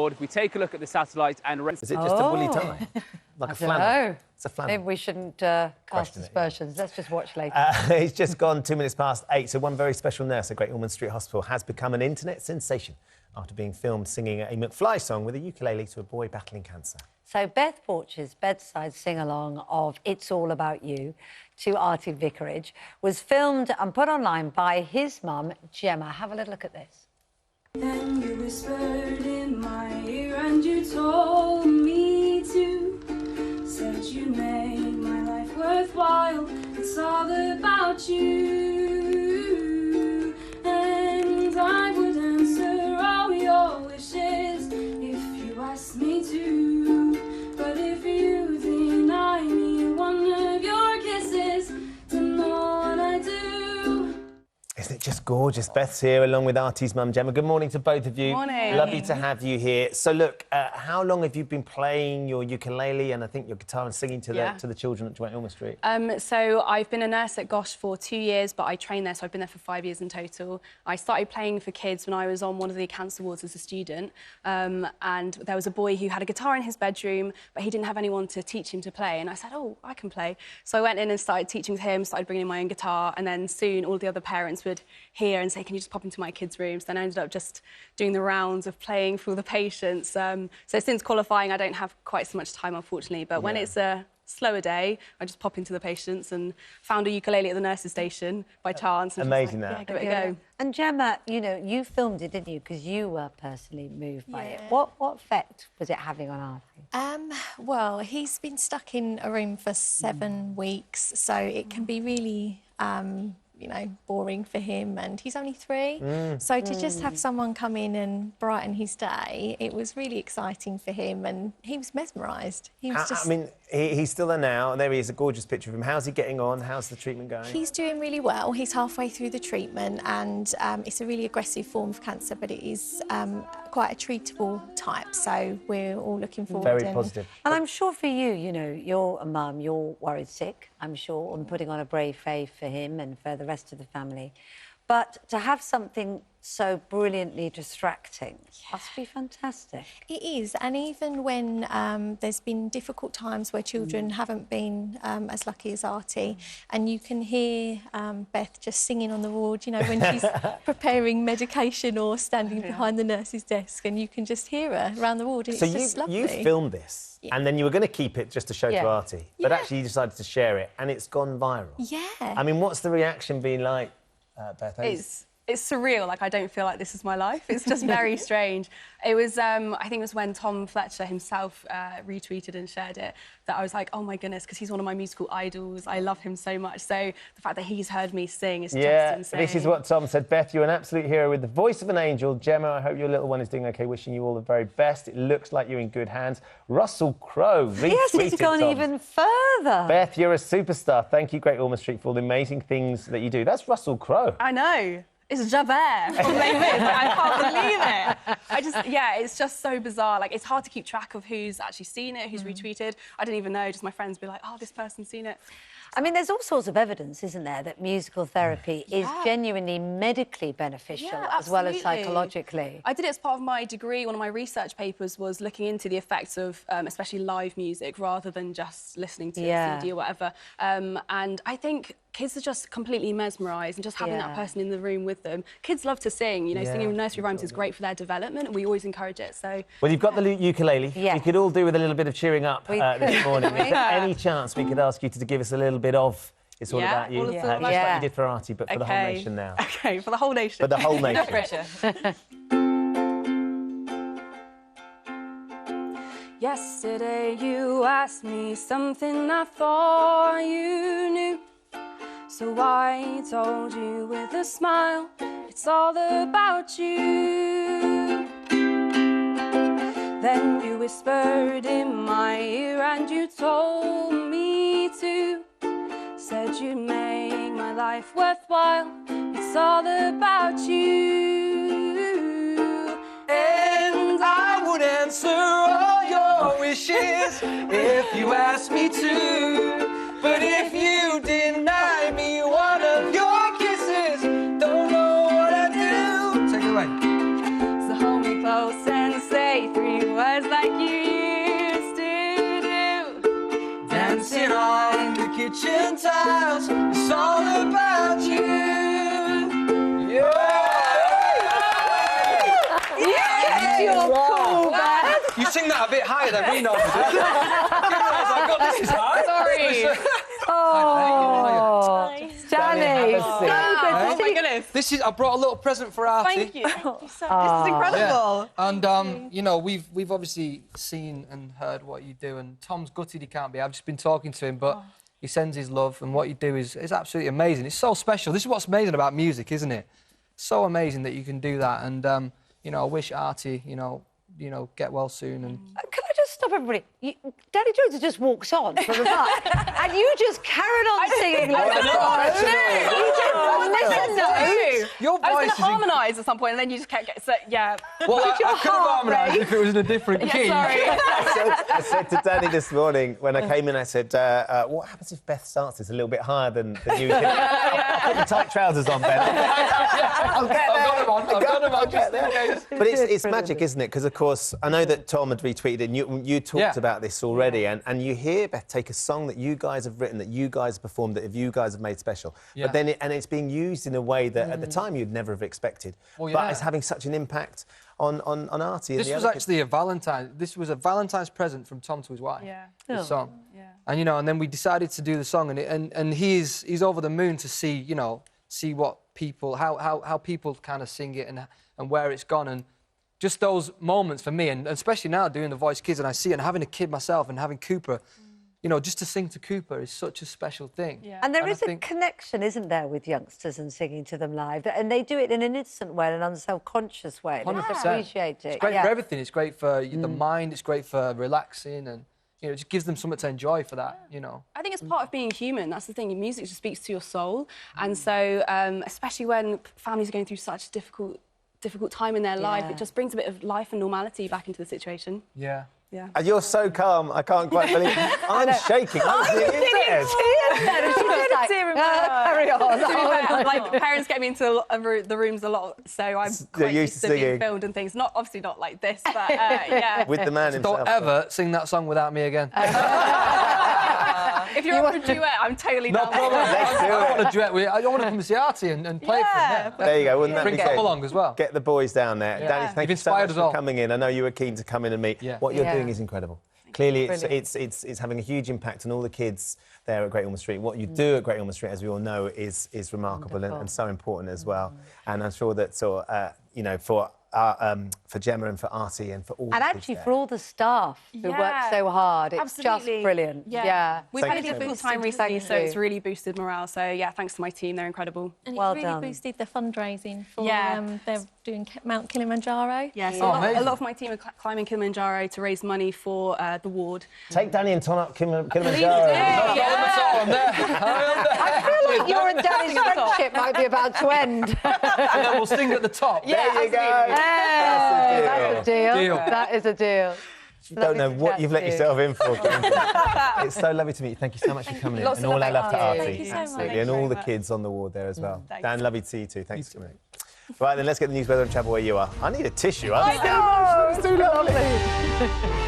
board. If we take a look at the satellite and... Is it just a woolly tie? Like a flannel? It's a flannel. Maybe we shouldn't cast aspersions. Let's just watch later. It's just gone 2 minutes past 8. So one very special nurse at Great Ormond Street Hospital has become an internet sensation after being filmed singing a McFly song with a ukulele to a boy battling cancer. So Beth Porch's bedside sing-along of It's All About You to Artie Vicarage was filmed and put online by his mum, Gemma. Have a little look at this. Then you whispered in my ear and you told me to. Said you made my life worthwhile. It's all about you. And I would answer all your wishes if you asked me to. But if you deny me one of your kisses, don't know what I do. Isn't it just gorgeous? Beth's here along with Artie's mum, Gemma. Good morning to both of you. Morning. Lovely to have you here. So, look, how long have you been playing your ukulele and I think your guitar and singing to the children at Great Ormond Street? So I've been a nurse at Gosh for 2 years, but I trained there, so I've been there for 5 years in total. I started playing for kids when I was on one of the cancer wards as a student, and there was a boy who had a guitar in his bedroom, but he didn't have anyone to teach him to play, and I said, oh, I can play. So I went in and started teaching with him, started bringing in my own guitar, and then soon all the other parents would hear and say, can you just pop into my kids' rooms? Then I ended up just doing the rounds of playing for all the patients. So since qualifying, I don't have quite so much time, unfortunately, but when it's a slower day, I just pop into the patients and found a ukulele at the nurse's station by chance. And amazing like, that. Yeah, give it a go. And Gemma, you know, you filmed it, didn't you? Because you were personally moved by it. What effect was it having on Artie? Well, he's been stuck in a room for 7 weeks, so it can be really... you know, boring for him, and he's only 3. So to just have someone come in and brighten his day, it was really exciting for him, and he was mesmerised. He was just... I mean, he's still there now, and there he is, a gorgeous picture of him. How's he getting on? How's the treatment going? He's doing really well. He's halfway through the treatment, and it's a really aggressive form of cancer, but it is quite a treatable type, so we're all looking forward. Very positive. And I'm sure for you, you know, you're a mum, you're worried sick, I'm sure, and putting on a brave face for him and for the rest of the family. But to have something so brilliantly distracting must be fantastic. It is, and even when there's been difficult times where children haven't been as lucky as Artie, and you can hear Beth just singing on the ward, you know, when she's preparing medication or standing behind the nurse's desk, and you can just hear her around the ward, and so it's just lovely. you filmed this, and then you were going to keep it just to show to Artie, but actually you decided to share it, and it's gone viral. Yeah. I mean, what's the reaction been like, Beth? It's surreal. Like, I don't feel like this is my life. It's just very strange. It was, I think it was when Tom Fletcher himself retweeted and shared it that I was like, oh my goodness, because he's one of my musical idols. I love him so much. So the fact that he's heard me sing is just insane. This is what Tom said. Beth, you're an absolute hero with the voice of an angel. Gemma, I hope your little one is doing OK. Wishing you all the very best. It looks like you're in good hands. Russell Crowe retweeted Yes, it's gone Tom. even further. Beth, you're a superstar. Thank you, Great Ormond Street, for all the amazing things that you do. That's Russell Crowe. I know. It's Javert from Les Mis. Like, I can't believe it. It's just so bizarre. Like, it's hard to keep track of who's actually seen it, who's retweeted. I didn't even know. Just my friends be like, oh, this person's seen it. I mean, there's all sorts of evidence, isn't there, that musical therapy is genuinely medically beneficial as well as psychologically. I did it as part of my degree. One of my research papers was looking into the effects of especially live music rather than just listening to a CD or whatever. And I think kids are just completely mesmerised, and just having that person in the room with them. Kids love to sing, you know, singing nursery rhymes is great for their development, and we always encourage it, so... Well, you've got the ukulele. We could all do with a little bit of cheering up this morning. Is there any chance we could ask you to give us a little bit of It's All About You? Just like you did for Artie, but for the whole nation now. OK, for the whole nation. For the whole nation. No pressure. Yesterday you asked me something I thought you knew, so I told you with a smile, it's all about you. Then you whispered in my ear and you told me to. Said you'd make my life worthwhile, it's all about you. And I would answer all your wishes if you asked me to. But if you deny me one of your kisses, don't know what I do. Take it away. So hold me close and say 3 kitchen tiles. It's all about you. Yes, you're cool, man. You sing that a bit higher than Reno. I got this is high. Sorry. Oh, Danny, so good. Oh my goodness. This is. I brought a little present for Artie. Thank you. Thank you so much. This is incredible. Yeah. And you know, we've obviously seen and heard what you do, and Tom's gutted he can't be. I've just been talking to him, but he sends his love, and what you do is absolutely amazing. It's so special. This is what's amazing about music, isn't it? So amazing that you can do that, and you know, I wish Artie, you know, get well soon. And can I just stop everybody? Danny Jones just walks on from the back, and you just carried on singing like a your voice I was going to harmonise at some point, and then you just kept getting... So, yeah. Well, I could have harmonised if it was in a different key. Sorry. I said to Danny this morning when I came in, I said, what happens if Beth starts this a little bit higher than you? I'll put the tight trousers on, Beth. I'll get there. I've got him on, just in case. But it's magic, isn't it? Because, of course, I know that Tom had retweeted and you talked about this already, and you hear Beth take a song that you guys have written, that you guys have performed, that you guys have made special, but then it's being used in a way that at the time you'd never have expected. But it's having such an impact on Artie. This was actually a Valentine's present from Tom to his wife. Yeah. The song. Yeah. And you know, and then we decided to do the song, and he's over the moon to see what people how people kind of sing it and where it's gone, and just those moments for me, and especially now doing The Voice Kids, and I see it, and having a kid myself and having Cooper. You know, just to sing to Cooper is such a special thing. Yeah. And there is a connection, isn't there, with youngsters and singing to them live? And they do it in an innocent way, an unself-conscious way. 100%. They appreciate it. It's great for everything. It's great for the mind. It's great for relaxing, and you know, it just gives them something to enjoy for that. You know. I think it's part of being human. That's the thing. Music just speaks to your soul, and so especially when families are going through such a difficult time in their life, it just brings a bit of life and normality back into the situation. Yeah. Yeah. And you're so calm, I can't quite believe it. I'm shaking. I'm Carry on. Like, parents get me into the rooms a lot, so I'm quite used to being filmed and things. Obviously not like this, but yeah. With the man himself. Don't ever sing that song without me again. If you're up for a duet, I'm totally down. No problem. I want a duet with you. I want to come and see Artie and play for him. There you go. Wouldn't that be Bring Tom along as well. Get the boys down there. Danny, thank you so much for coming in. I know you were keen to come in and meet. What you're doing is incredible. Clearly, it's having a huge impact on all the kids there at Great Ormond Street. What you do at Great Ormond Street, as we all know, is remarkable and so important as well. And I'm sure that you know, for Gemma and for Artie and for all and actually for all the staff who work so hard. It's just brilliant. Yeah. We've had a difficult time recently, so it's really boosted morale. So yeah, thanks to my team, they're incredible. And it's really boosted the fundraising for they're doing Mount Kilimanjaro. Yeah, so a lot of my team are climbing Kilimanjaro to raise money for the ward. Take Danny and Tom up Kilimanjaro. I feel like your and Danny's friendship might be about to end. And then we'll sing at the top. There you go. That's a deal. That is a deal. You don't know what you've let yourself in for. It's so lovely to meet you. Thank you so much for coming in. And all our love to Artie. Thank you so much. And all the kids on the ward there as well. Dan, lovely to see you too. Thanks for coming. Right, then let's get the news, weather and travel where you are. I need a tissue. I know. It's too lovely.